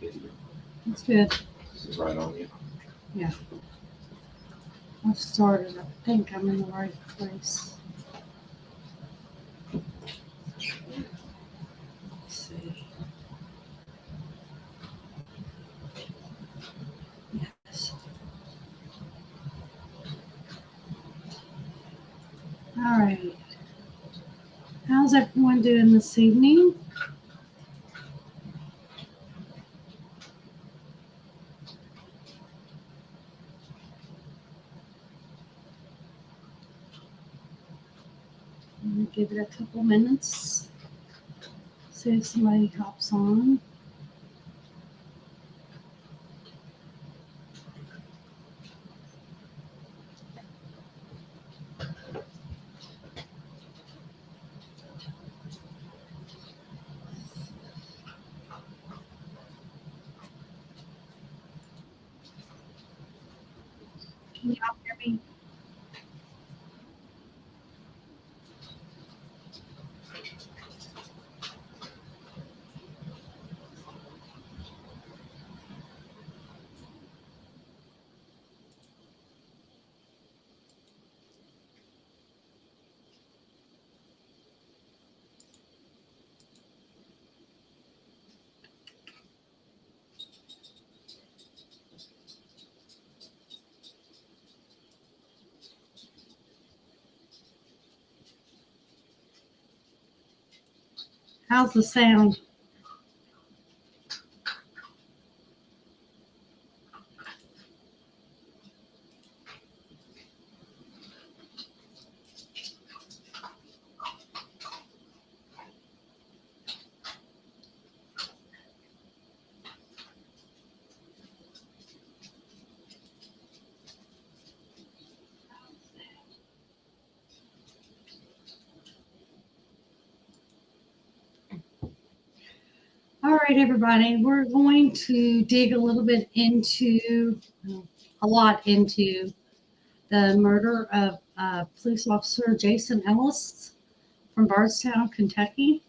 video. That's good. This is right on you. Yeah. I've started. I think I'm in the right place. Let's see. Yes. All right. How's everyone doing this evening? I'm gonna give it a couple minutes. See if somebody hops on. Can y'all hear me? How's the sound? All right, everybody, we're going to dig a little bit into, a lot into the murder of police officer Jason Ellis from Bardstown, Kentucky.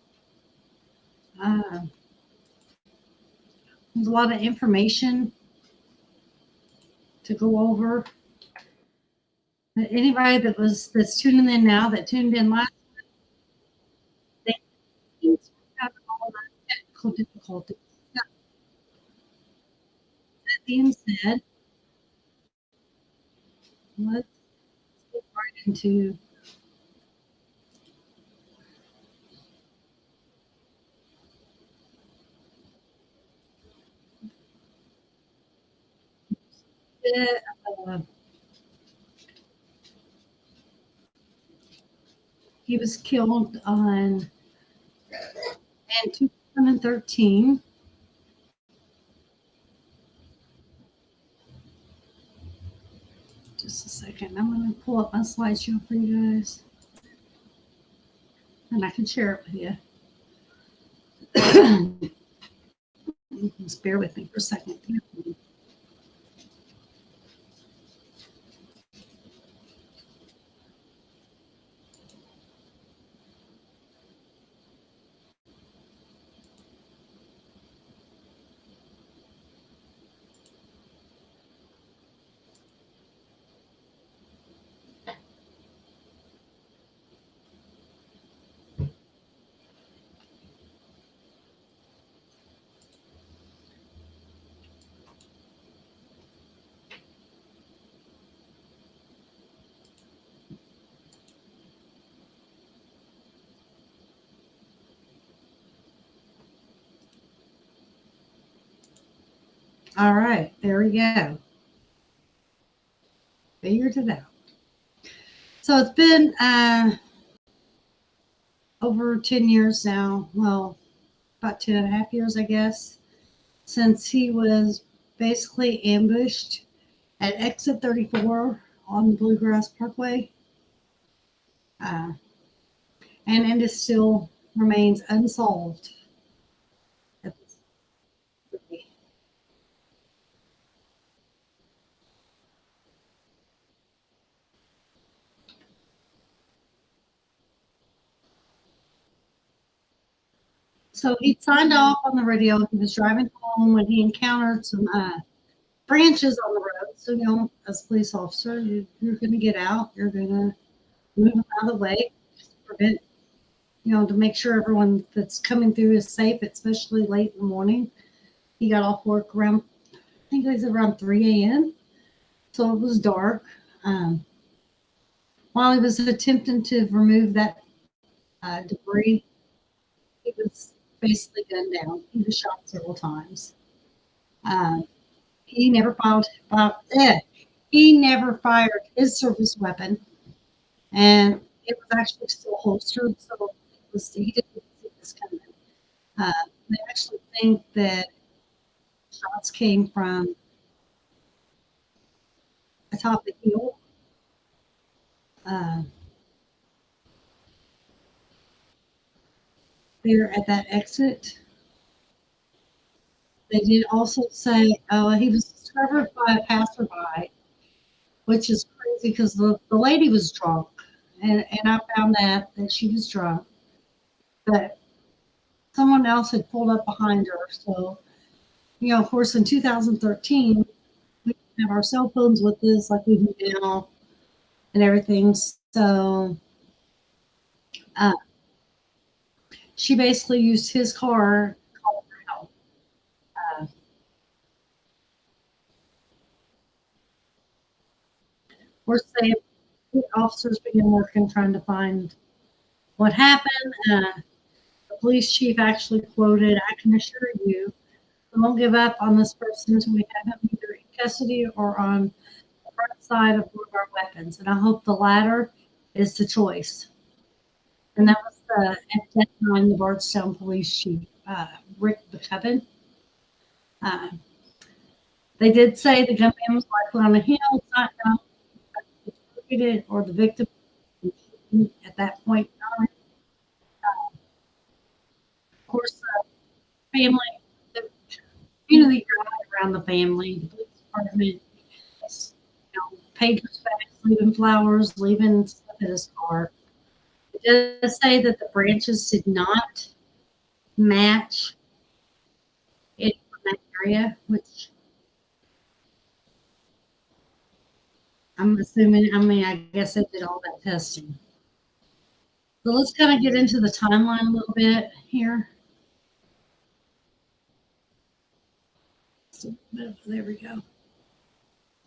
There's a lot of information to go over. Anybody that's tuning in now, that tuned in last week, they seem to have all the technical difficulties. That being said, let's get right into it. He was killed in 2013. Just a second. I'm going to pull up my slideshow for you guys, and I can share it with you. Just bear with me for a second. All right, there we go. Figured it out. So it's been over 10 years now. Well, about 10 and a half years, I guess, since he was basically ambushed at exit 34 on Bluegrass Parkway. And it still remains unsolved. So he signed off on the radio. He was driving home when he encountered some branches on the road. So, as a police officer, you're going to get out. You're going to move them out of the way, just to prevent, to make sure everyone that's coming through is safe, especially late in the morning. He got off work around, I think it was around 3 a.m. So it was dark. While he was attempting to remove that debris, he was basically gunned down. He was shot several times. Uh, he never he never fired his service weapon, and it was actually still holstered, so he didn't see this coming. Uh, they actually think that shots came from atop the hill. Uh, there at that exit. They did also say he was discovered by a passerby, which is crazy because the lady was drunk, and I found that she was drunk, but someone else had pulled up behind her. So, of course, in 2013, we didn't have our cell phones with us like we do now and everything. So, uh, she basically used his car to call for help. Uh, we're saying the officers began working trying to find what happened. The police chief actually quoted, "I can assure you, we won't give up on this person until we have him either in custody or on the front side of one of our weapons. And I hope the latter is the choice." And that was at that time the Bardstown police chief, Rick McCubbin. Uh, they did say the gunman was likely on a hill. It's not known if he targeted or the victim at that point in time. Of course, family, the community rallied around the family, the police department, paid respects, leaving flowers, leaving stuff in his car. It does say that the branches did not match it from that area, which I'm assuming, I guess they did all that testing. So let's kind of get into the timeline a little bit here. So, there we go.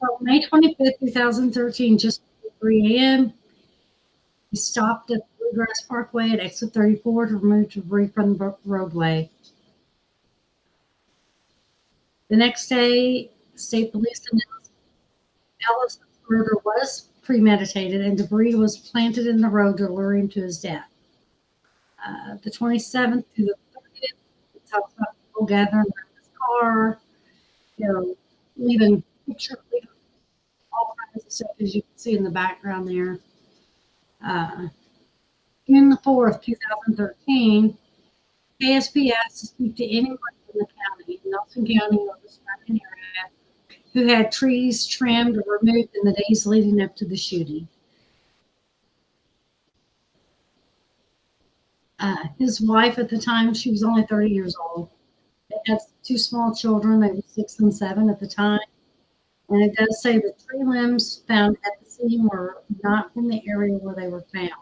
So May 25th, 2013, just 3 a.m., he stopped at Bluegrass Parkway at exit 34 to remove debris from the roadway. The next day, state police announced Ellis' murder was premeditated and debris was planted in the road to lure him to his death. The 27th to the 30th, it talks about people gathering around his car, leaving pictures, leaving all kinds of stuff, as you can see in the background there. June the 4th, 2013, KSP asked to speak to anyone in the county, Nelson County or the surrounding area, who had trees trimmed or removed in the days leading up to the shooting. His wife at the time, she was only 30 years old. They had two small children. They were 6 and 7 at the time. And it does say the tree limbs found at the scene were not from the area where they were found.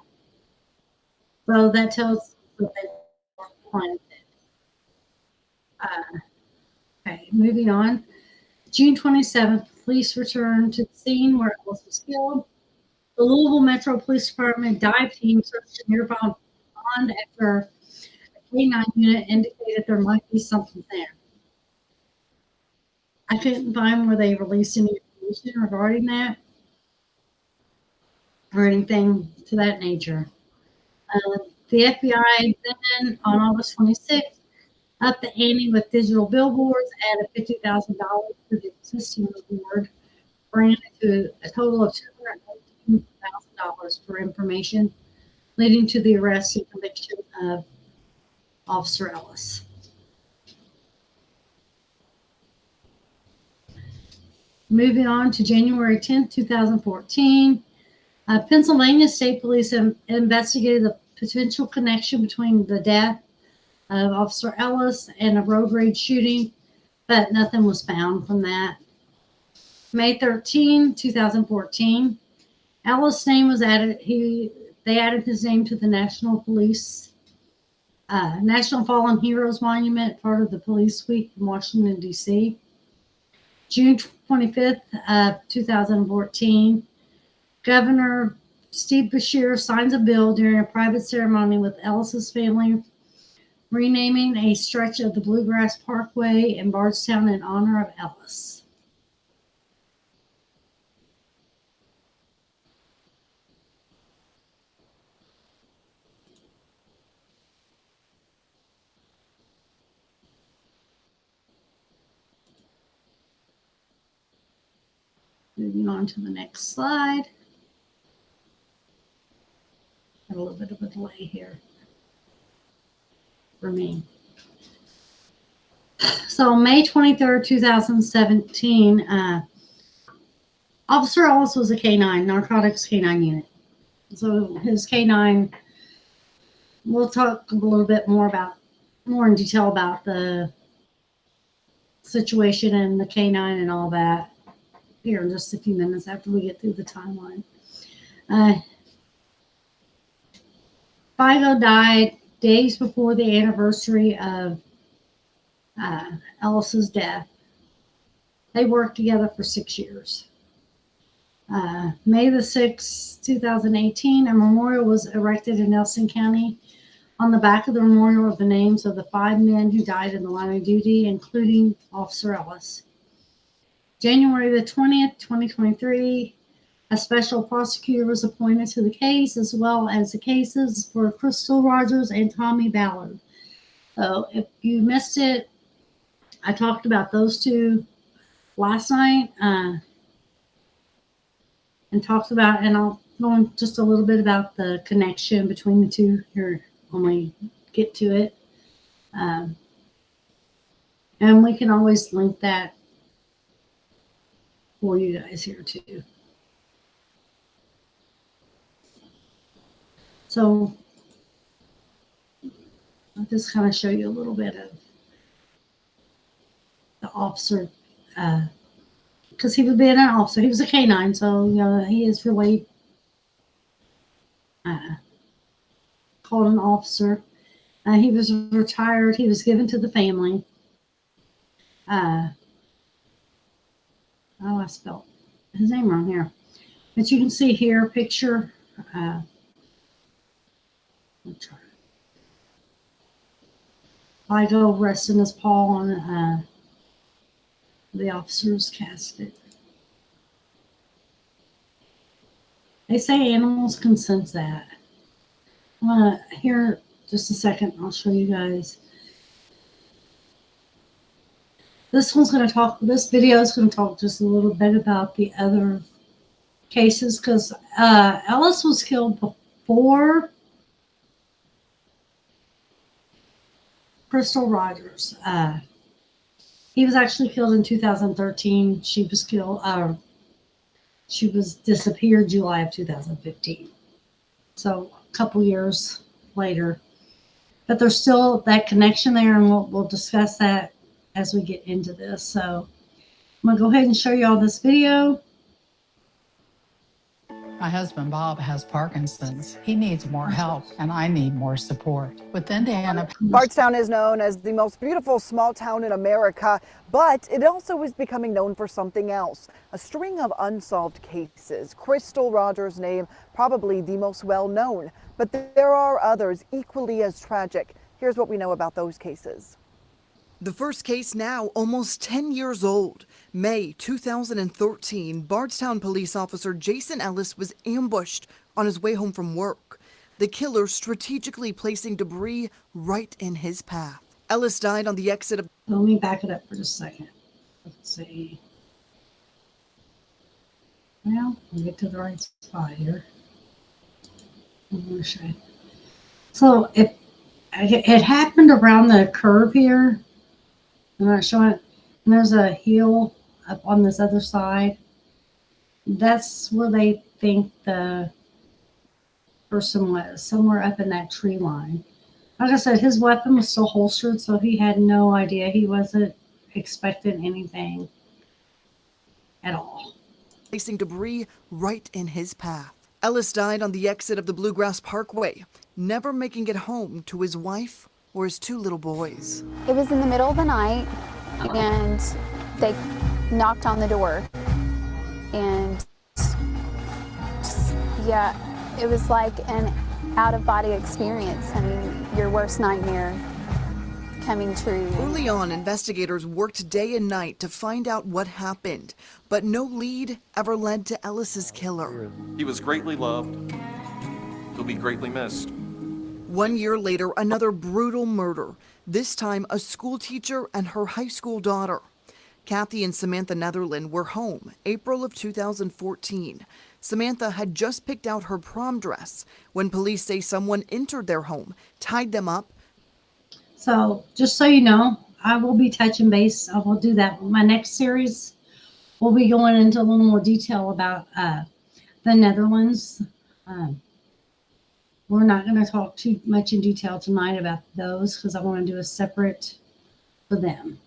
So that tells us that they were planted. Okay, moving on. June 27th, police returned to the scene where Ellis was killed. The Louisville Metro Police Department dive team searched a nearby pond after a K9 unit indicated there might be something there. I couldn't find where they released any information regarding that or anything to that nature. The FBI then, on August 26th, upped the ante with digital billboards, added $50,000 to the existing reward, bringing it to a total of $218,000 for information, leading to the arrest and conviction of Officer Ellis. Moving on to January 10th, 2014, Pennsylvania State Police investigated the potential connection between the death of Officer Ellis in a road rage shooting, but nothing was found from that. May 13, 2014, Ellis' name was added. They added his name to the National Fallen Heroes Monument, part of the Police Week in Washington, D.C. June 25th, 2014, Governor Steve Beshear signs a bill during a private ceremony with Ellis's family, renaming a stretch of the Bluegrass Parkway in Bardstown in honor of Ellis. Moving on to the next slide. Got a little bit of a delay here for me. So May 23rd, 2017, Officer Ellis was a K9, narcotics K9 unit. So his K9, we'll talk a little bit more in detail about the situation and the K9 and all that here in just a few minutes after we get through the timeline. Figo died days before the anniversary of Ellis's death. They worked together for 6 years. May the 6th, 2018, a memorial was erected in Nelson County. On the back of the memorial are the names of the 5 men who died in the line of duty, including Officer Ellis. January the 20th, 2023, a special prosecutor was appointed to the case, as well as the cases for Crystal Rogers and Tommy Ballard. So if you missed it, I talked about those two last night and talked about, and I'll go on just a little bit about the connection between the two here when we get to it. And we can always link that for you guys here too. So I'll just kind of show you a little bit of the officer, because he was being an officer. He was a K9, so he is really called an officer. He was retired. He was given to the family. I spelled his name wrong here, but you can see here a picture. Figo resting his paw on the officer's casket. They say animals can sense that. I'm gonna here just a second. I'll show you guys. This video is going to talk just a little bit about the other cases, because Ellis was killed before Crystal Rogers. He was actually killed in 2013. She was disappeared July of 2015. So a couple years later. But there's still that connection there, and we'll discuss that as we get into this. So I'm going to go ahead and show you all this video. My husband, Bob, has Parkinson's. He needs more help, and I need more support. With Indiana... Bardstown is known as the most beautiful small town in America, but it also is becoming known for something else. A string of unsolved cases. Crystal Rogers' name, probably the most well-known, but there are others equally as tragic. Here's what we know about those cases. The first case now almost 10 years old. May 2013, Bardstown police officer Jason Ellis was ambushed on his way home from work. The killer strategically placing debris right in his path. Ellis died on the exit of... Let me back it up for just a second. Let's see. Well, we'll get to the right spot here. I'm going to show you. So it happened around the curve here. I'm not showing it. And there's a hill up on this other side. That's where they think the person was, somewhere up in that tree line. Like I said, his weapon was still holstered, so he had no idea. He wasn't expecting anything at all. Placing debris right in his path. Ellis died on the exit of the Bluegrass Parkway, never making it home to his wife or his 2 little boys. It was in the middle of the night, and they knocked on the door, and yeah, it was like an out-of-body experience. I mean, your worst nightmare coming true. Early on, investigators worked day and night to find out what happened, but no lead ever led to Ellis's killer. He was greatly loved. He'll be greatly missed. 1 year later, another brutal murder, this time a school teacher and her high school daughter. Kathy and Samantha Netherland were home April of 2014. Samantha had just picked out her prom dress when police say someone entered their home, tied them up. So just so you know, I will be touching base. I will do that. My next series will be going into a little more detail about the Netherlands. We're not going to talk too much in detail tonight about those because I want to do a separate for them.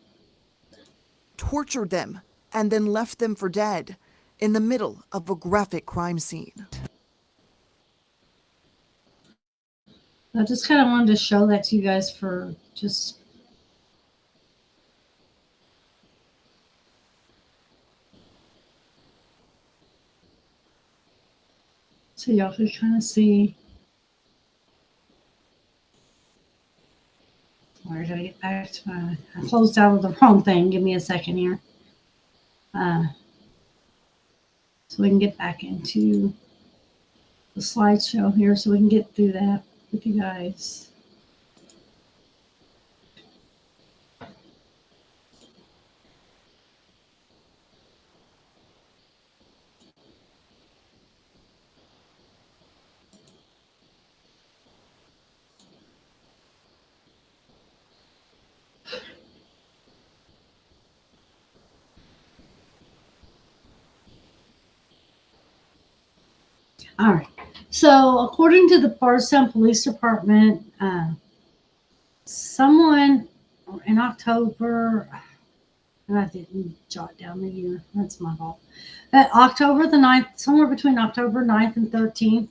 Tortured them, and then left them for dead in the middle of a graphic crime scene. I just kind of wanted to show that to you guys for just so y'all could kind of see. I gotta get back to my. I closed out of the wrong thing. Give me a second here. So we can get back into the slideshow here, so we can get through that with you guys. All right. So, according to the Bardstown Police Department, someone in October, and I didn't jot down the year. That's my fault. October the 9th, somewhere between October 9th and 13th,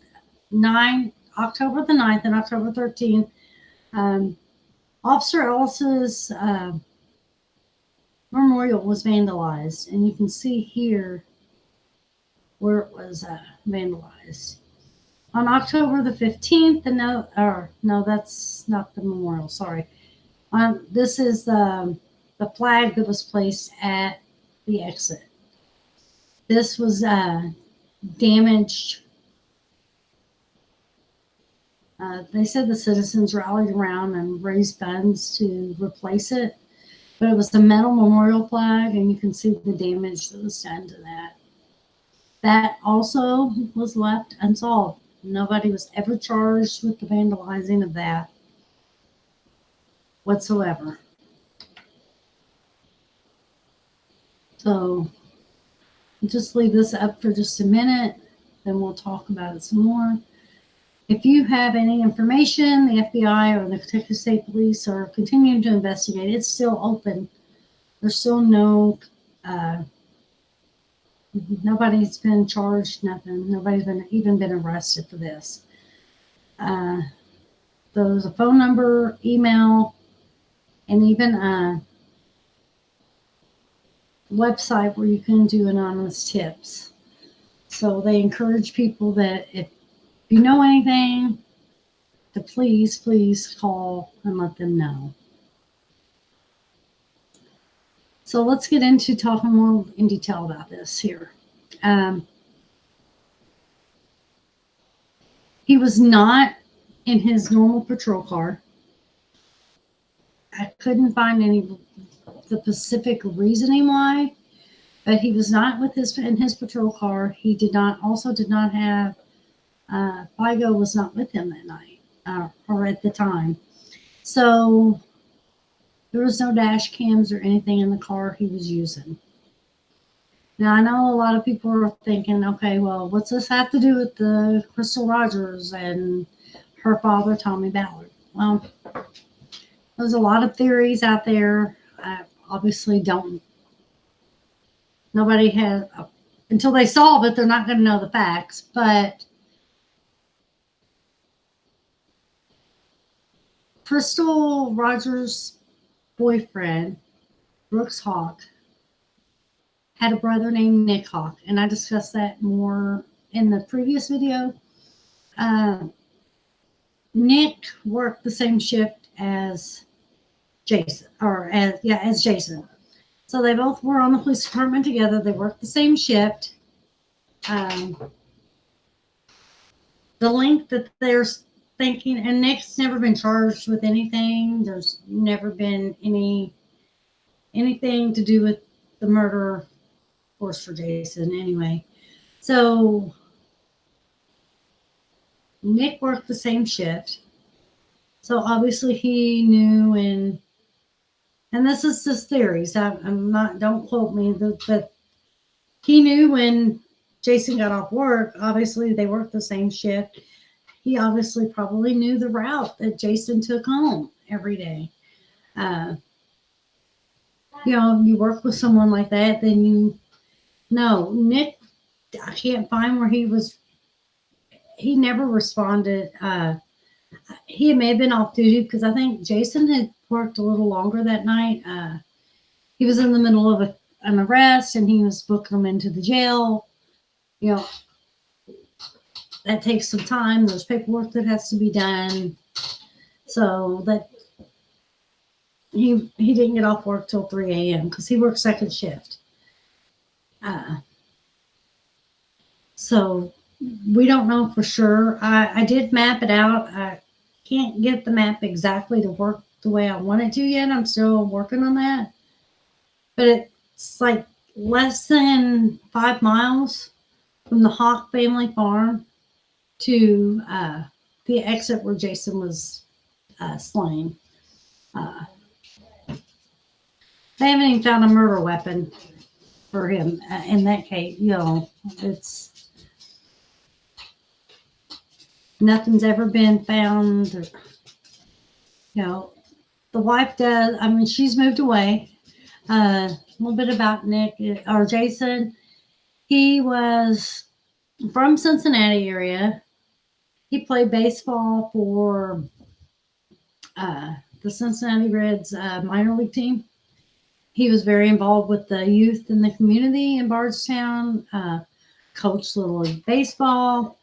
October the 9th and October 13th, Officer Ellis's memorial was vandalized. And you can see here where it was vandalized. On October the 15th, no, that's not the memorial, sorry. This is the flag that was placed at the exit. This was damaged. They said the citizens rallied around and raised funds to replace it, but it was the metal memorial flag, and you can see the damage that was done to that. That also was left unsolved. Nobody was ever charged with the vandalizing of that whatsoever. So just leave this up for just a minute, then we'll talk about it some more. If you have any information, the FBI or the Kentucky State Police are continuing to investigate. It's still open. There's still no nobody's been charged, nothing. Nobody's even been arrested for this. There's a phone number, email, and even a website where you can do anonymous tips. So they encourage people that if you know anything, to please call and let them know. So let's get into talking more in detail about this here. He was not in his normal patrol car. I couldn't find the specific reasoning why, but he was not in his patrol car. He did not have FIGO was not with him that night or at the time. So there was no dash cams or anything in the car he was using. Now, I know a lot of people are thinking, okay, well, what's this have to do with the Crystal Rogers and her father, Tommy Ballard? Well, there's a lot of theories out there. I obviously don't. Nobody has, until they solve it, they're not going to know the facts. But Crystal Rogers' boyfriend, Brooks Hawk, had a brother named Nick Hawk, and I discussed that more in the previous video. Nick worked the same shift as Jason, as Jason. So they both were on the police department together. They worked the same shift. The link that they're thinking, and Nick's never been charged with anything. There's never been anything to do with the murder, of course, for Jason anyway. So Nick worked the same shift. So obviously he knew, and this is just theories. I'm not, don't quote me, but he knew when Jason got off work. Obviously they worked the same shift. He obviously probably knew the route that Jason took home every day. You work with someone like that, then you know. Nick, I can't find where he was. He never responded. He may have been off duty because I think Jason had worked a little longer that night. He was in the middle of an arrest and he was booking them into the jail. That takes some time. There's paperwork that has to be done. So that he didn't get off work till 3 a.m. because he worked second shift. So we don't know for sure. I did map it out. I can't get the map exactly to work the way I want it to yet. I'm still working on that. But it's like less than 5 miles from the Hawk family farm to the exit where Jason was slain. They haven't even found a murder weapon for him in that case. It's nothing's ever been found. The wife does. I mean, she's moved away. A little bit about Nick or Jason. He was from Cincinnati area. He played baseball for the Cincinnati Reds minor league team. He was very involved with the youth in the community in Bardstown, coached Little League Baseball.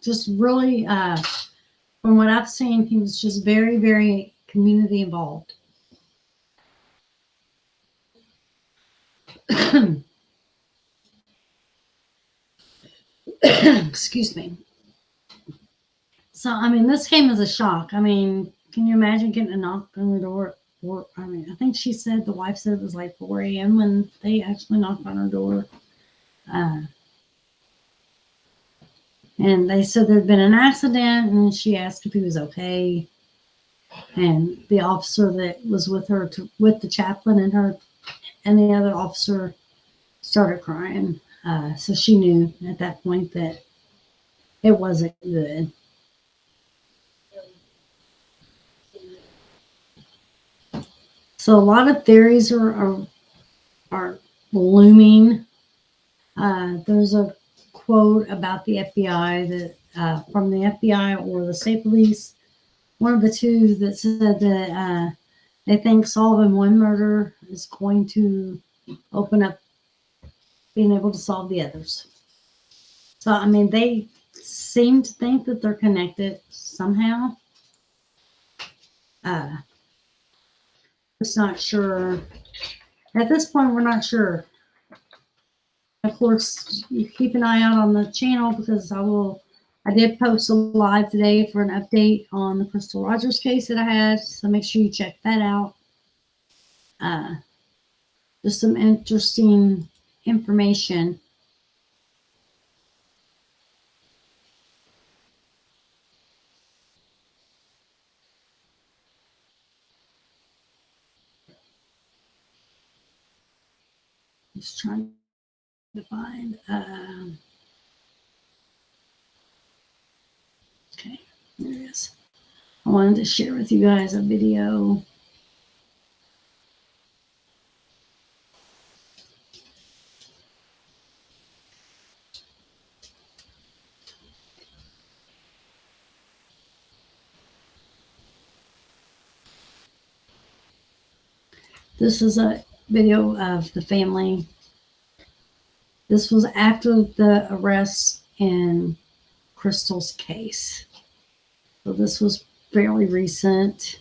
Just really, from what I've seen, he was just very, very community involved. Excuse me. So, I mean, this came as a shock. I mean, can you imagine getting a knock on the door? I think she said, the wife said it was like 4 a.m. when they actually knocked on her door. And they said there'd been an accident, and she asked if he was okay. And the officer that was with her, with the chaplain and her, and the other officer started crying. So she knew at that point that it wasn't good. So a lot of theories are looming. There's a quote about the FBI that from the FBI or the state police, one of the two, that said that they think solving one murder is going to open up being able to solve the others. So, I mean, they seem to think that they're connected somehow. Just not sure. At this point, we're not sure. Of course, you keep an eye out on the channel because I did post a live today for an update on the Crystal Rogers case that I had. So make sure you check that out. Just some interesting information. Just trying to find. Okay, there it is. I wanted to share with you guys a video. This is a video of the family. This was after the arrest in Crystal's case. So this was fairly recent.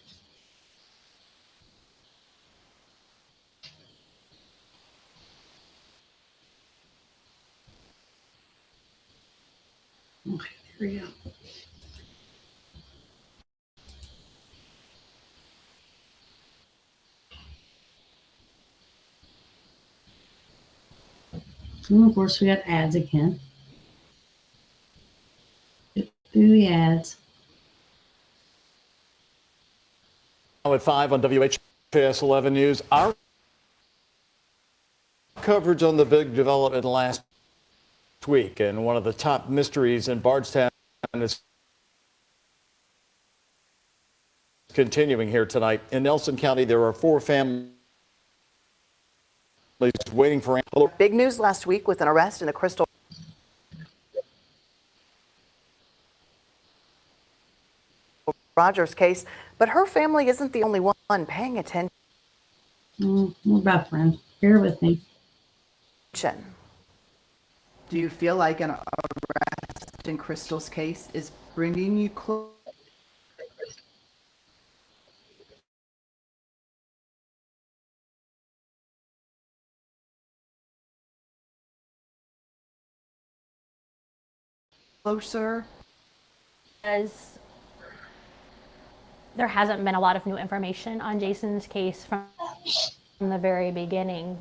Okay, there we go. And of course, we got ads again. Get through the ads. Now at 5 on WHS 11 News. Our coverage on the big development last week, and one of the top mysteries in Bardstown is continuing here tonight. In Nelson County, there are 4 families waiting for. Big news last week with an arrest in the Crystal Rogers case, but her family isn't the only one paying attention. We're buffering. Bear with me. Do you feel like an arrest in Crystal's case is bringing you closer? As there hasn't been a lot of new information on Jason's case from the very beginning.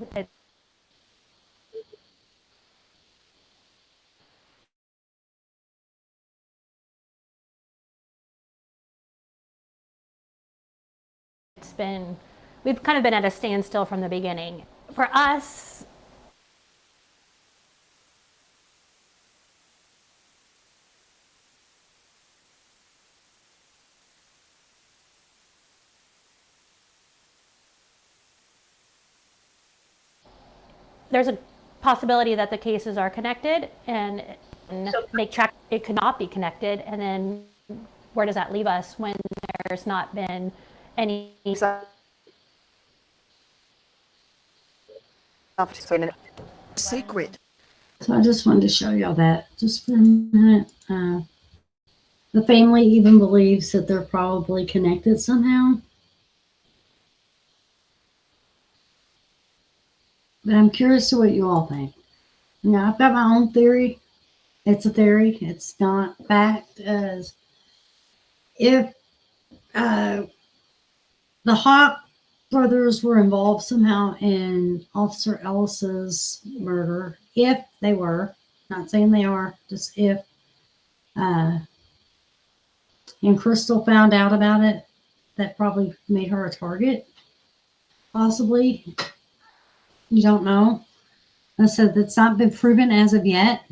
We've kind of been at a standstill from the beginning. For us, there's a possibility that the cases are connected and make track. It could not be connected, and then where does that leave us when there's not been any Sacred. So I just wanted to show y'all that just for a minute. The family even believes that they're probably connected somehow. But I'm curious to what you all think. Now, I've got my own theory. It's a theory. It's not fact. As if the Hawk brothers were involved somehow in Officer Ellis's murder, if they were, not saying they are, just if, and Crystal found out about it, that probably made her a target, possibly. You don't know. I said that's not been proven as of yet.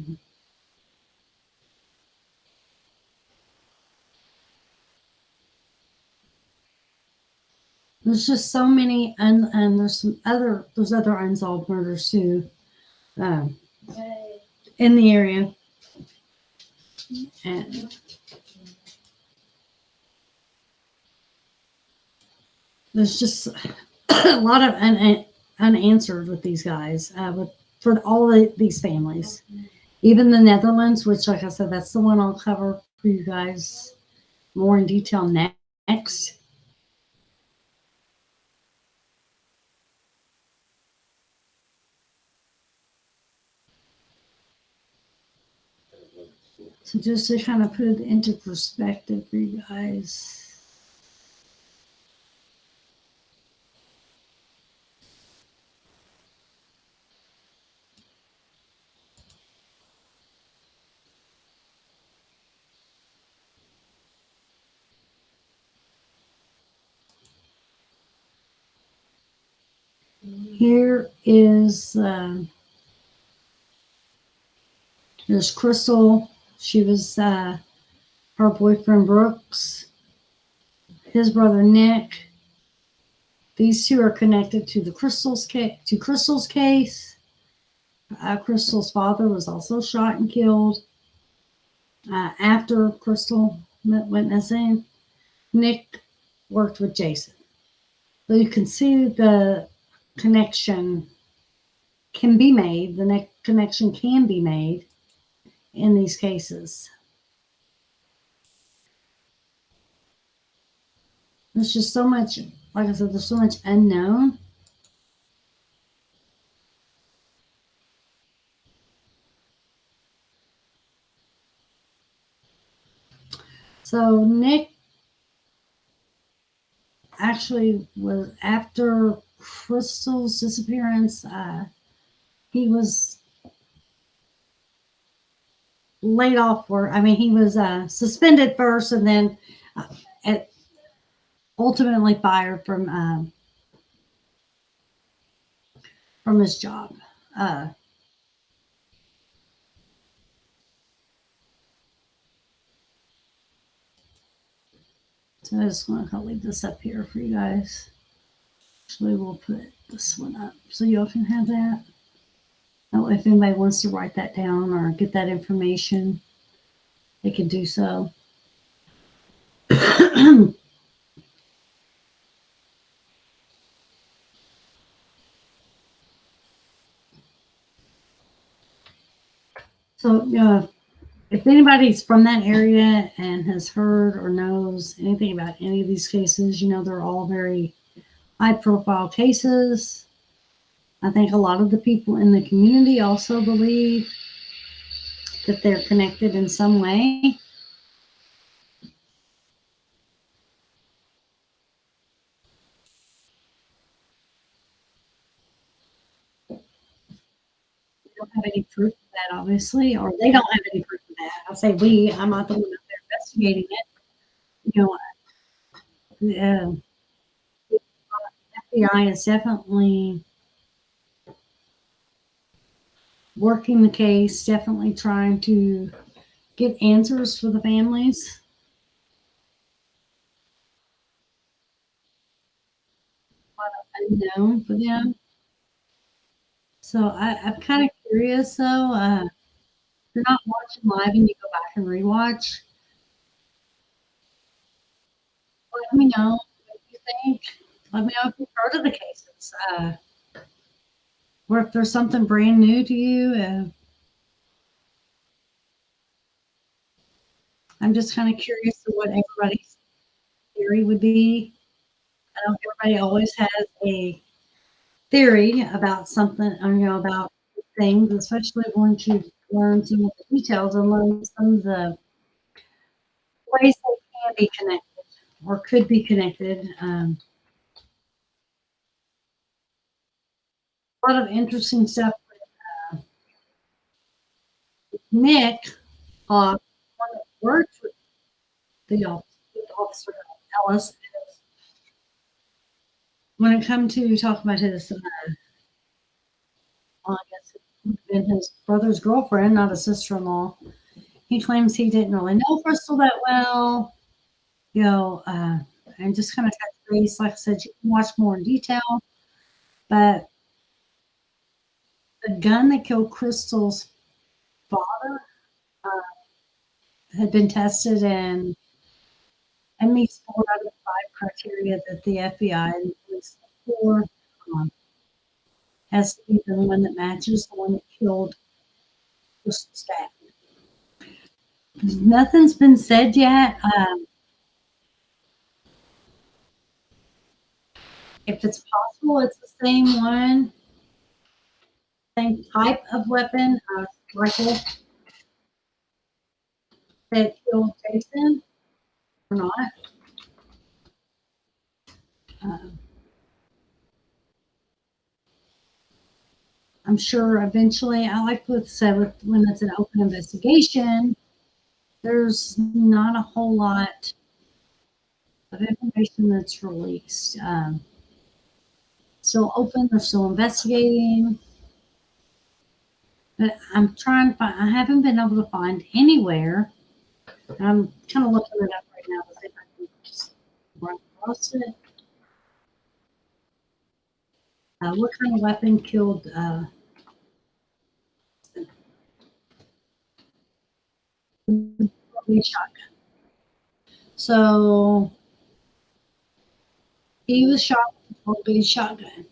There's just so many, and there's other unsolved murders too, in the area, and there's just a lot of unanswered with these guys, for all these families, even the Netherlands, which, like I said, that's the one I'll cover for you guys more in detail next. So just to kind of put it into perspective for you guys. Here is, there's Crystal. She was her boyfriend Brooks. his brother Nick. These two are connected to the Crystal's case. Crystal's father was also shot and killed after Crystal went missing. Nick worked with Jason. So you can see the connection can be made. The connection can be made in these cases. There's just so much, like I said, there's so much unknown. So Nick actually was, after Crystal's disappearance, he was laid off work. I mean, he was suspended first and then ultimately fired from his job. So I just want to leave this up here for you guys. Actually, we'll put this one up so y'all can have that. Oh, if anybody wants to write that down or get that information, they can do so. So, if anybody's from that area and has heard or knows anything about any of these cases, they're all very high-profile cases. I think a lot of the people in the community also believe that they're connected in some way. We don't have any proof of that, obviously, or they don't have any proof of that. I say we, I'm not the one out there investigating it. The FBI is definitely working the case, definitely trying to get answers for the families. A lot of unknown for them. So I'm kind of curious, though. If you're not watching live and you go back and rewatch, let me know what you think. Let me know if you've heard of the cases, or if there's something brand new to you. I'm just kind of curious to what everybody's theory would be. I know everybody always has a theory about something, about things, especially once you learn some of the details and learn some of the ways they can be connected or could be connected. A lot of interesting stuff with Nick, one that worked with the officer Ellis. When it comes to talk about his, I guess it would have been his brother's girlfriend, not a sister-in-law. He claims he didn't really know Crystal that well, and just kind of touch base. Like I said, you can watch more in detail, but the gun that killed Crystal's father had been tested and meets 4 out of 5 criteria that the FBI and the police look for. Has to be the one that matches the one that killed Crystal's dad. Nothing's been said yet. If it's possible, it's the same one, same type of weapon, rifle that killed Jason or not. I'm sure eventually, I like what said when it's an open investigation, there's not a whole lot of information that's released. Still open, they're still investigating. But I'm trying to find, I haven't been able to find anywhere. I'm kind of looking it up right now to see if I can just run lost it. What kind of weapon killed shotgun? So he was shot with a big shotgun.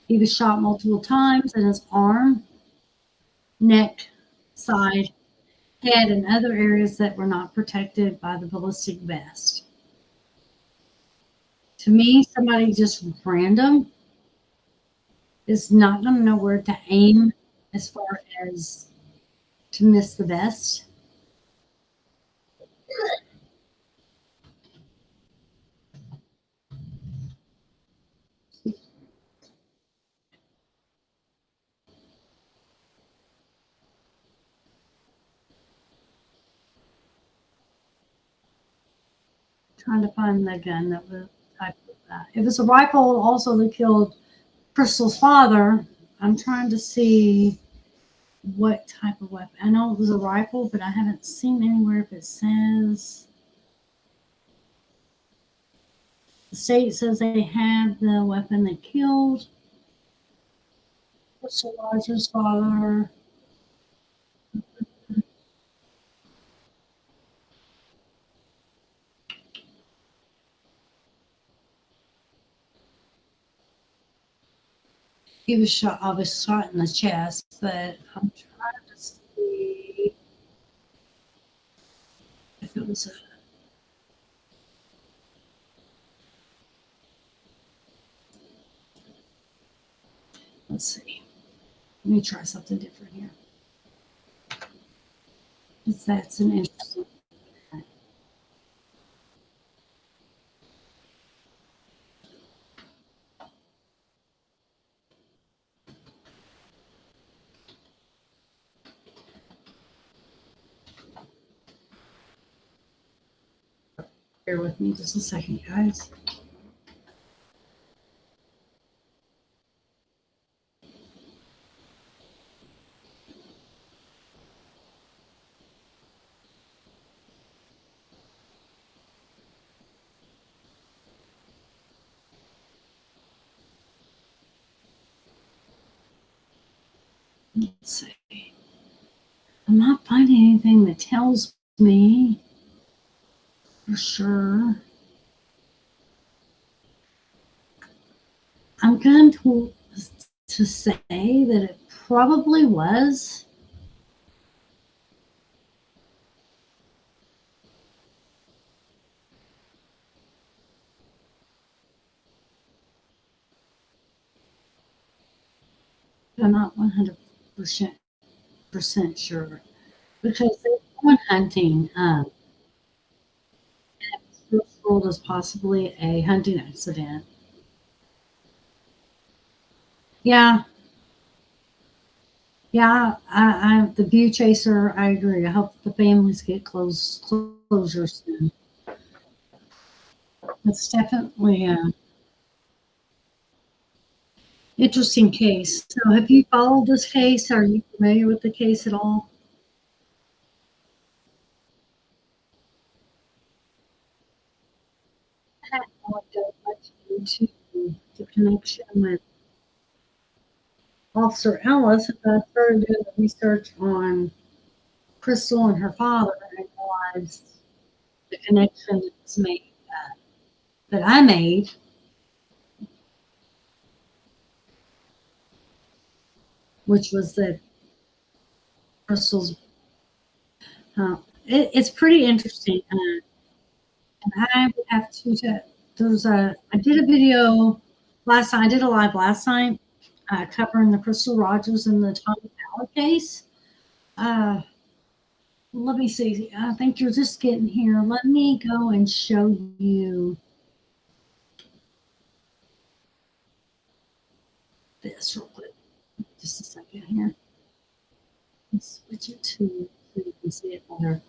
He was shot multiple times in his arm, neck, side, head, and other areas that were not protected by the ballistic vest. To me, somebody just random is not going to know where to aim as far as to miss the vest. Trying to find the gun that was type of that. It was a rifle also that killed Crystal's father. I'm trying to see what type of weapon. I know it was a rifle, but I haven't seen anywhere if it says. The state says they had the weapon that killed Crystal Rogers' father. He was shot. I was shot in the chest, but I'm trying to see if it was a. Let's see. Let me try something different here. That's an interesting. Bear with me just a second, guys. Let's see. I'm not finding anything that tells me for sure. I'm going to say that it probably was. I'm not 100% sure because they went hunting. And it was first ruled as possibly a hunting accident. Yeah, yeah. The view chaser. I agree. I hope the families get closure soon. It's definitely a interesting case. So, have you followed this case? Are you familiar with the case at all? I haven't really done much into the connection with Officer Ellis. I started doing the research on Crystal and her father and realized the connection that was made, that I made, which was that Crystal's. It's pretty interesting, and I would have to. I did a video last night. I did a live last night covering the Crystal Rogers and the Tommy Power case. Let me see. I think you're just getting here. Let me go and show you this real quick. Just a second here. Let's switch it to so you can see it better.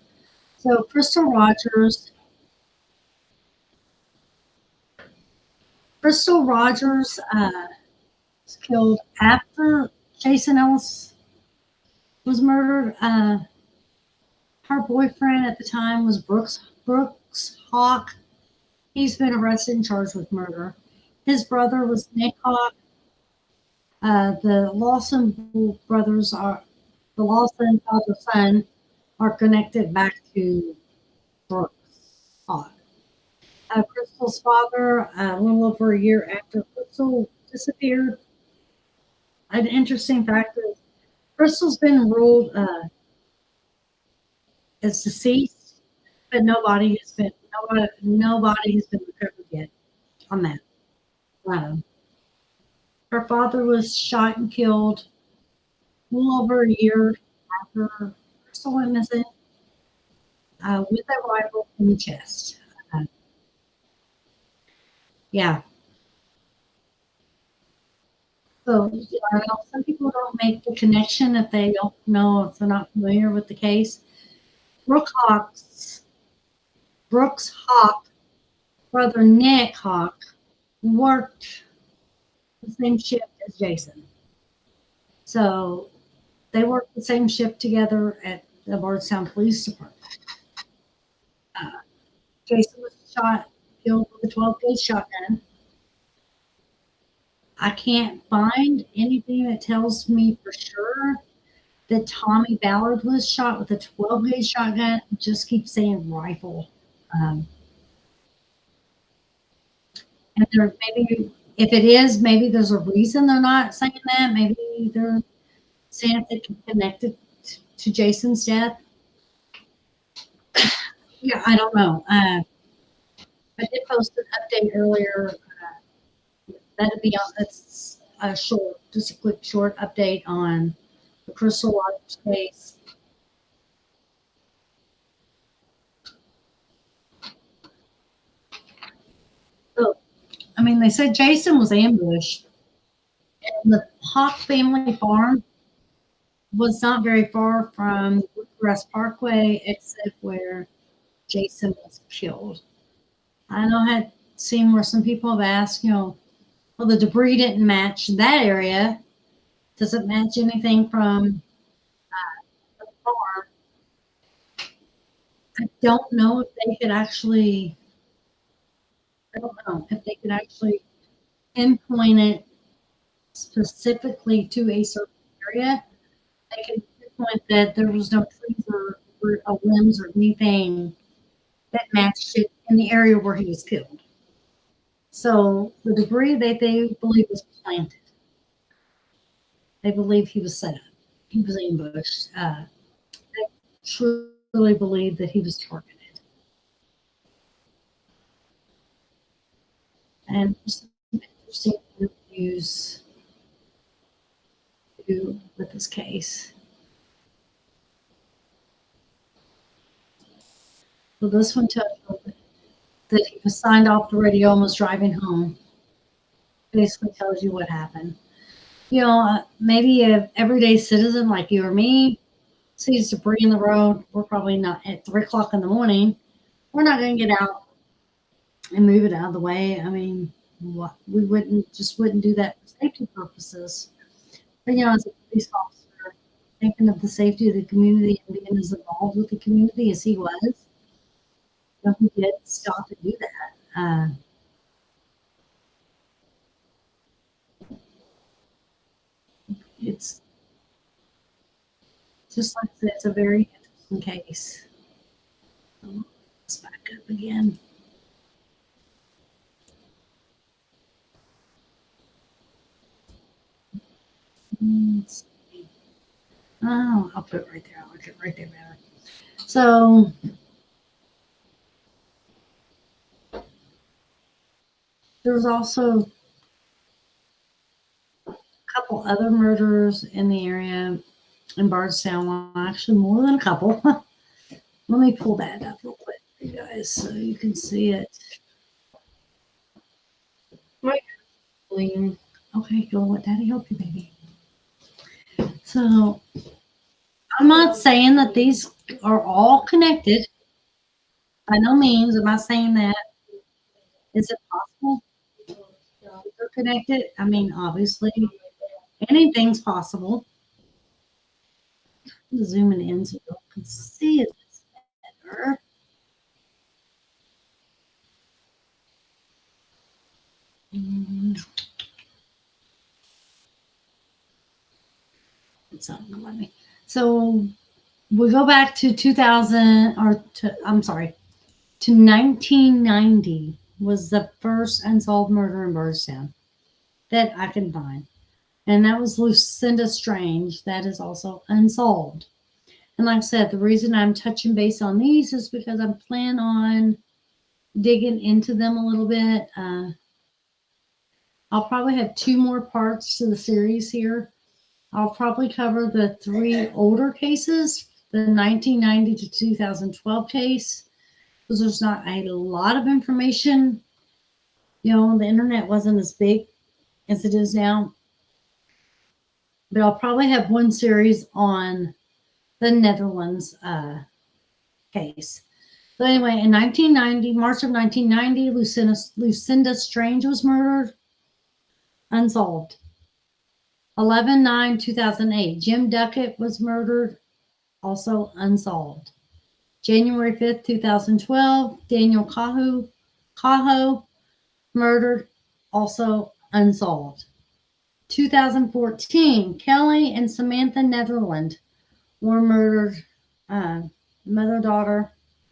So Crystal Rogers was killed after Jason Ellis was murdered. Her boyfriend at the time was Brooks Brooks Hawk. He's been arrested and charged with murder. His brother was Nick Hawk. The Lawson brothers are the Lawson father-son are connected back to Brooks Hawk. Crystal's father, a little over a year after Crystal disappeared. An interesting fact is Crystal's been ruled as deceased, but nobody has been recovered yet on that. Her father was shot and killed a little over a year after Crystal went missing with a rifle in the chest. Yeah. So I know some people don't make the connection if they don't know, if they're not familiar with the case. Brooks Hawk, brother Nick Hawk, worked the same shift as Jason. So they worked the same shift together at the Bardstown Police Department. Jason was killed with a 12-gauge shotgun. I can't find anything that tells me for sure that Tommy Ballard was shot with a 12-gauge shotgun. It just keeps saying rifle. And there maybe, if it is, maybe there's a reason they're not saying that. Maybe they're saying it connected to Jason's death. Yeah, I don't know. I did post an update earlier. That'd be on. That's a short, just a quick short update on the Crystal Rogers case. So, I mean, they said Jason was ambushed, and the Hawk family farm was not very far from Grass Parkway, except where Jason was killed. I know I had seen where some people have asked, well, the debris didn't match that area. Does it match anything from the farm? I don't know if they could actually. I don't know if they could actually pinpoint it specifically to a certain area. They could pinpoint that there was no trees or limbs or anything that matched it in the area where he was killed. So the debris that they believe was planted. They believe he was set up. He was ambushed. They truly believe that he was targeted. And some interesting interviews with this case. So this one tells you that he was signed off the radio and was driving home. Basically tells you what happened. Maybe an everyday citizen like you or me sees debris in the road. We're probably not at 3 o'clock in the morning. We're not going to get out and move it out of the way. I mean, we wouldn't do that for safety purposes. But as a police officer, thinking of the safety of the community and being as involved with the community as he was, he did stop and do that. It's just like I said, it's a very interesting case. Let's back up again. Oh, I'll put it right there. I'll look it right there better. So there's also a couple other murders in the area in Bardstown. Well, actually, more than a couple. Let me pull that up real quick for you guys so you can see it. Right. Okay, go let Daddy help you, baby. So I'm not saying that these are all connected. By no means am I saying that. Is it possible they're connected? I mean, obviously, anything's possible. Zooming in so you can see it better. it's not gonna let me. So we go back to 2000, or to, I'm sorry, to 1990 was the first unsolved murder in Bardstown that I can find. And that was Lucinda Strange. That is also unsolved. And like I said, the reason I'm touching base on these is because I plan on digging into them a little bit. I'll probably have 2 more parts to the series here. I'll probably cover the 3 older cases, the 1990 to 2012 case, because there's not a lot of information. You know, the internet wasn't as big as it is now. But I'll probably have 1 series on the Netherlands case. So anyway, in 1990, March of 1990, Lucinda Strange was murdered, unsolved. 11/9/2008, Jim Duckett was murdered, also unsolved. January 5th, 2012, Daniel Cahoe murdered, also unsolved. 2014, Kelly and Samantha Netherland were murdered.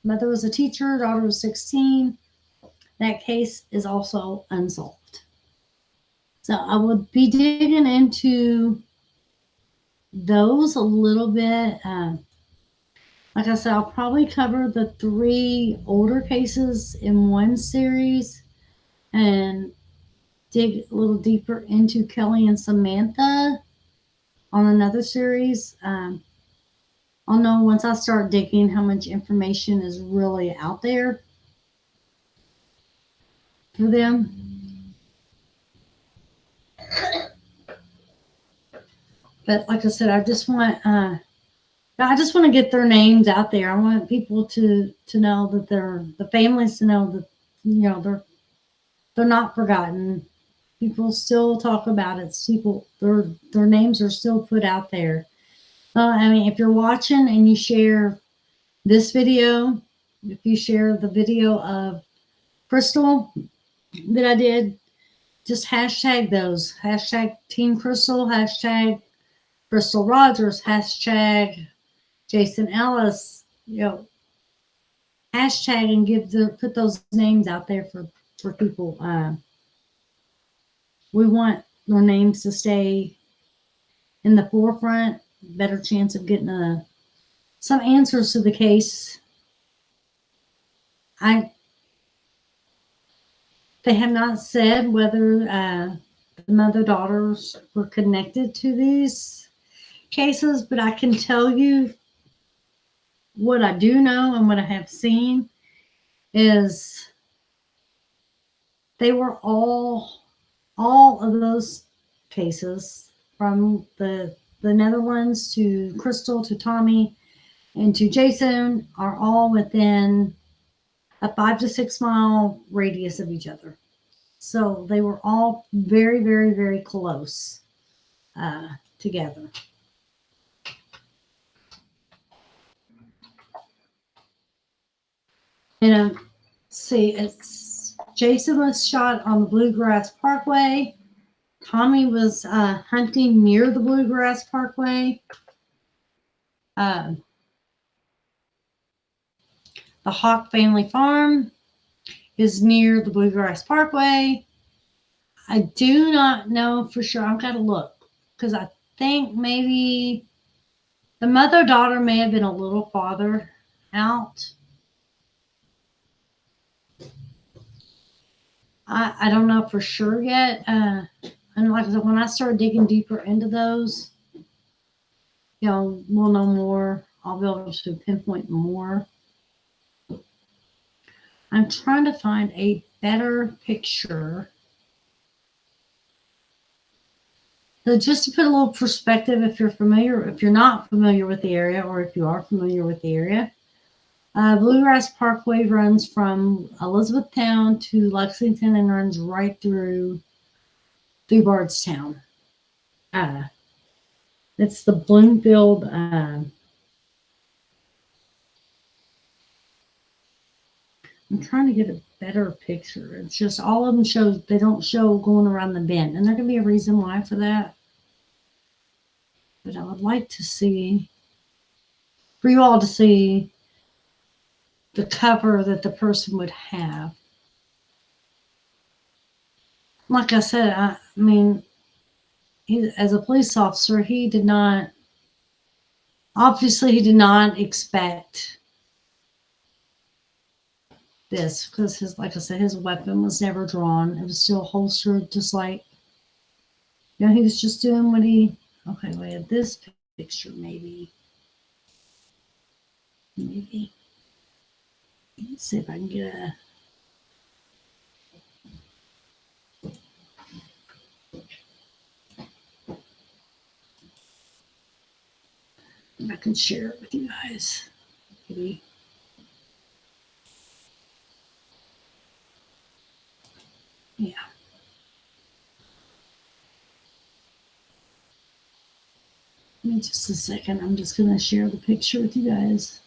Mother was a teacher, daughter was 16. That case is also unsolved. So I will be digging into those a little bit. Like I said, I'll probably cover the 3 older cases in 1 series and dig a little deeper into Kelly and Samantha on another series. I'll know once I start digging how much information is really out there for them. But like I said, I just want to get their names out there. I want people to know that the families to know that, you know, they're not forgotten. People still talk about it. People, their names are still put out there. I mean, if you're watching and you share this video, if you share the video of Crystal that I did, just hashtag those. Hashtag Team Crystal, hashtag Crystal Rogers, hashtag Jason Ellis, you know, hashtag and put those names out there for people. We want their names to stay in the forefront, better chance of getting some answers to the case. They have not said whether the mother-daughters were connected to these cases, but I can tell you what I do know and what I have seen is they were all of those cases, from the Netherlands to Crystal to Tommy and to Jason, are all within a 5 to 6 mile radius of each other. So they were all very, very, very close together. And see, Jason was shot on the Bluegrass Parkway. Tommy was hunting near the Bluegrass Parkway. The Hawk family farm is near the Bluegrass Parkway. I do not know for sure. I've got to look because I think maybe the mother-daughter may have been a little farther out. I don't know for sure yet. And like I said, when I start digging deeper into those, you know, we'll know more. I'll be able to pinpoint more. I'm trying to find a better picture. So just to put a little perspective, if you're not familiar with the area, or if you are familiar with the area, Bluegrass Parkway runs from Elizabethtown to Lexington and runs right through Bardstown. It's the Bloomfield I'm trying to get a better picture. It's just all of them show, they don't show going around the bend. And there can be a reason why for that. But I would like to see, for you all to see the cover that the person would have. Like I said, I mean, he, as a police officer, he did not expect this because his, like I said, his weapon was never drawn. It was still holstered, just like, you know, he was just doing what he, okay, wait, this picture maybe. Let's see if I can get a, I can share it with you guys. Maybe. Yeah. Give me just a second. I'm just going to share the picture with you guys.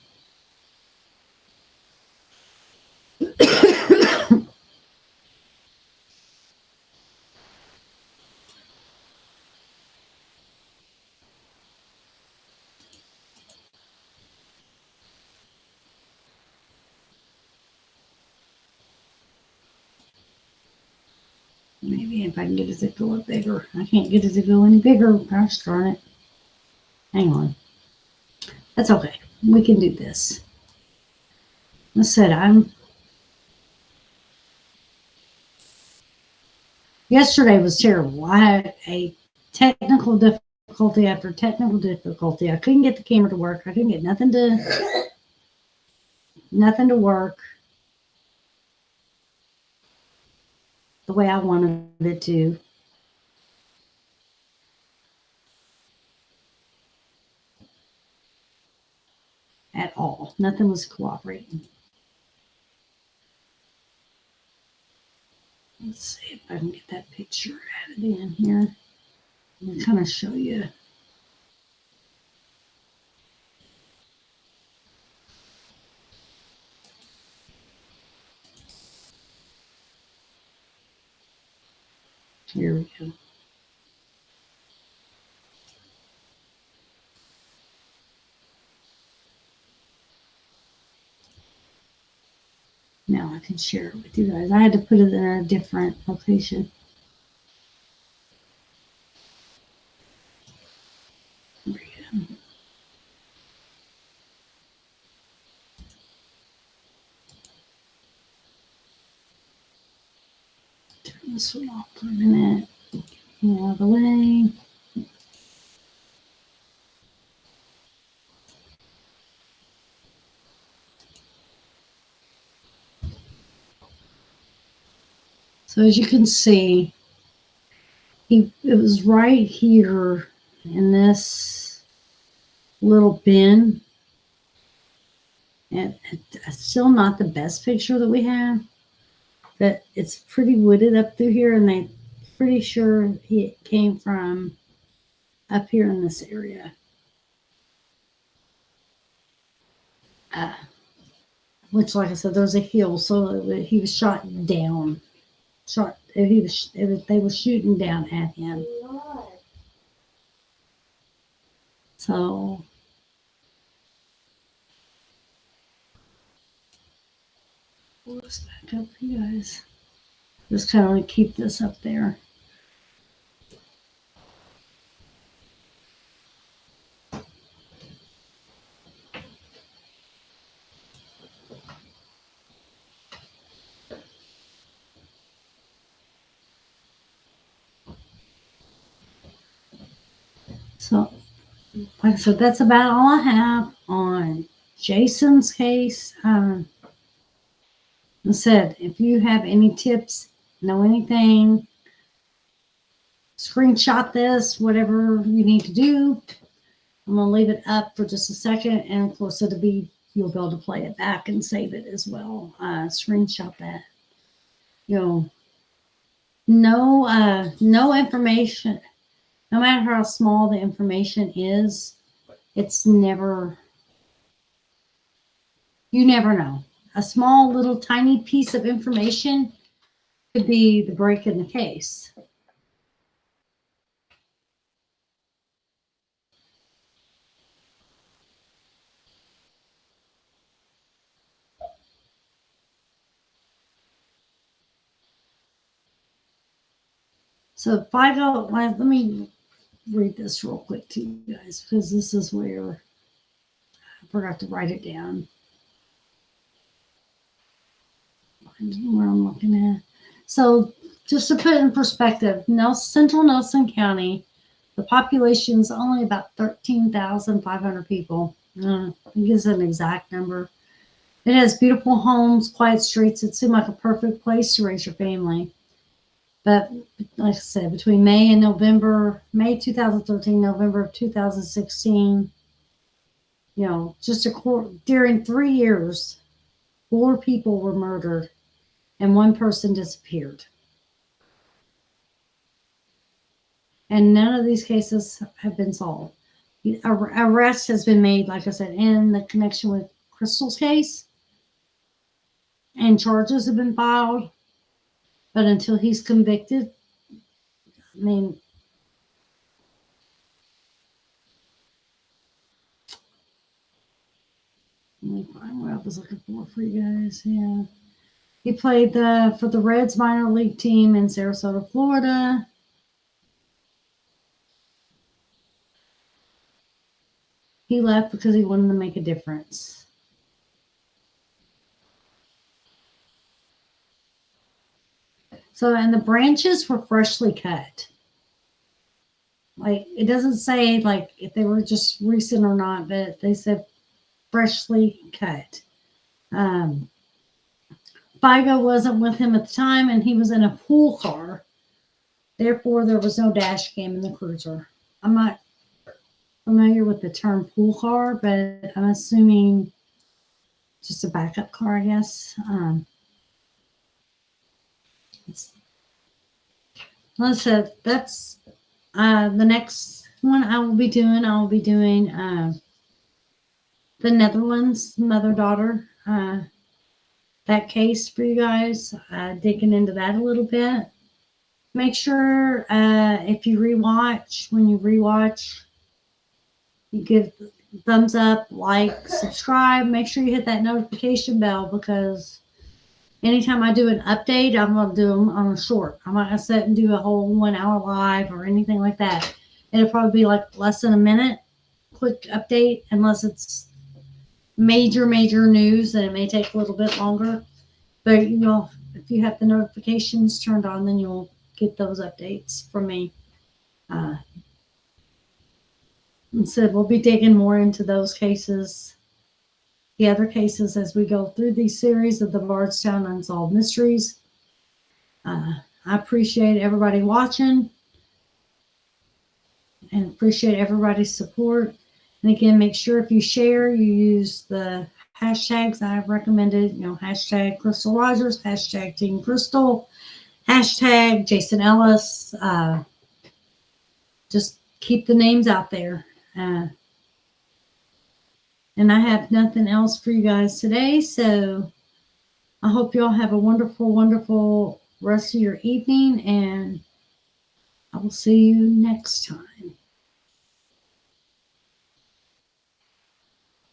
Maybe if I can get it to go up bigger. I can't get it to go any bigger. Gosh darn it. Hang on. That's okay. We can do this. I said, yesterday was terrible. I had a technical difficulty after technical difficulty. I couldn't get the camera to work. I couldn't get nothing to work the way I wanted it to. At all. Nothing was cooperating. Let's see if I can get that picture added in here. And kind of show you. Here we go. Now I can share it with you guys. I had to put it in a different location. There we go. Turn this one off for a minute. Get out of the way. So as you can see, it was right here in this little bin. And it's still not the best picture that we have. But it's pretty wooded up through here, and they're pretty sure it came from up here in this area. Which, like I said, there's a hill, so he was shot down. They were shooting down at him. So let's back up for you guys. Just kind of like keep this up there. So, like I said, that's about all I have on Jason's case. I said, if you have any tips, know anything, screenshot this, whatever you need to do. I'm going to leave it up for just a second, and of course you'll be able to play it back and save it as well. Screenshot that. You know, no information, no matter how small the information is, it's never, you never know. a small little tiny piece of information could be the break in the case. So $5, let me read this real quick to you guys, because this is where I forgot to write it down. Where I'm looking at. So just to put it in perspective, Central Nelson County, the population is only about 13,500 people. I think it's an exact number. It has beautiful homes, quiet streets. It seemed like a perfect place to raise your family. But like I said, between May 2013, November of 2016, just during 3 years, 4 people were murdered and 1 person disappeared. And none of these cases have been solved. Arrest has been made, like I said, in the connection with Crystal's case, and charges have been filed. But until he's convicted, I mean, let me find what I was looking for you guys. Yeah. He played for the Reds minor league team in Sarasota, Florida. He left because he wanted to make a difference. So, and the branches were freshly cut. Like, it doesn't say like if they were just recent or not, but they said freshly cut. Figo wasn't with him at the time, and he was in a pool car. Therefore, there was no dash cam in the cruiser. I'm not familiar with the term pool car, but I'm assuming just a backup car, I guess. Listen, that's the next one I will be doing. I will be doing the Netherlands mother-daughter, that case for you guys, digging into that a little bit. Make sure if you when you rewatch, you give thumbs up, like, subscribe. Make sure you hit that notification bell, because anytime I do an update, I'm going to do them on a short. I'm not going to sit and do a whole 1 hour live or anything like that. It'll probably be like less than a minute, quick update, unless it's major news, then it may take a little bit longer. But, if you have the notifications turned on, then you'll get those updates from me. And so we'll be digging more into those cases, the other cases, as we go through these series of the Bardstown Unsolved Mysteries. I appreciate everybody watching and appreciate everybody's support. And again, make sure if you share, you use the hashtags I've recommended, hashtag Crystal Rogers, hashtag Team Crystal, hashtag Jason Ellis. Just keep the names out there. And I have nothing else for you guys today. So I hope you all have a wonderful, wonderful rest of your evening, and I will see you next time.